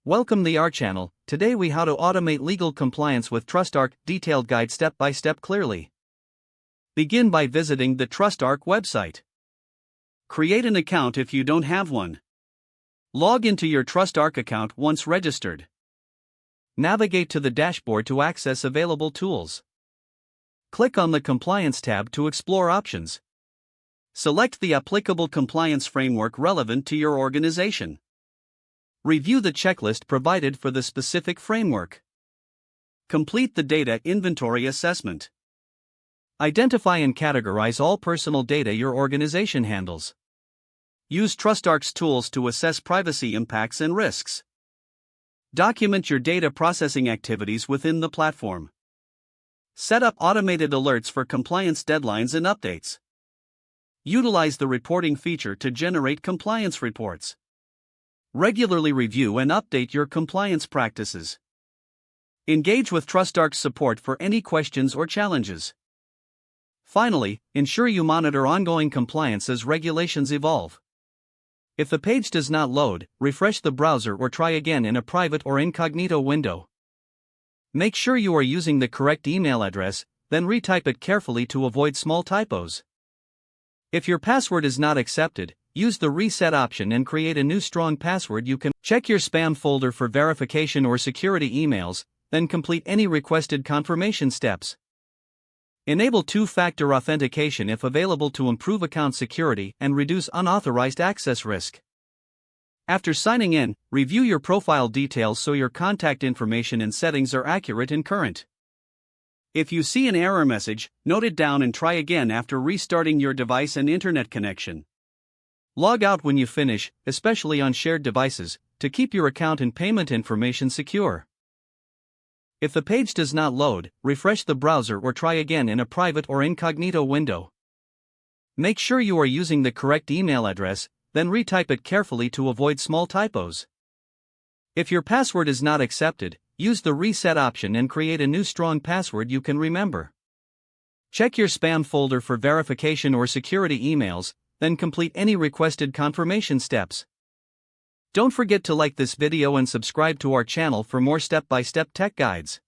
Welcome the our channel. Today we how to automate legal compliance with TrustArc, detailed guide step by step clearly. Begin by visiting the TrustArc website. Create an account if you don't have one. Log into your TrustArc account once registered. Navigate to the dashboard to access available tools. Click on the Compliance tab to explore options. Select the applicable compliance framework relevant to your organization. Review the checklist provided for the specific framework. Complete the data inventory assessment. Identify and categorize all personal data your organization handles. Use TrustArc's tools to assess privacy impacts and risks. Document your data processing activities within the platform. Set up automated alerts for compliance deadlines and updates. Utilize the reporting feature to generate compliance reports. Regularly review and update your compliance practices. Engage with TrustArc's support for any questions or challenges. Finally, ensure you monitor ongoing compliance as regulations evolve. If the page does not load, refresh the browser or try again in a private or incognito window. Make sure you are using the correct email address, then retype it carefully to avoid small typos. If your password is not accepted, use the reset option and create a new strong password. You can check your spam folder for verification or security emails, then complete any requested confirmation steps. Enable two-factor authentication if available to improve account security and reduce unauthorized access risk. After signing in, review your profile details so your contact information and settings are accurate and current. If you see an error message, note it down and try again after restarting your device and internet connection. Log out when you finish, especially on shared devices, to keep your account and payment information secure. If the page does not load, refresh the browser or try again in a private or incognito window. Make sure you are using the correct email address, then retype it carefully to avoid small typos. If your password is not accepted, use the reset option and create a new strong password you can remember. Check your spam folder for verification or security emails, then complete any requested confirmation steps. Don't forget to like this video and subscribe to our channel for more step-by-step tech guides.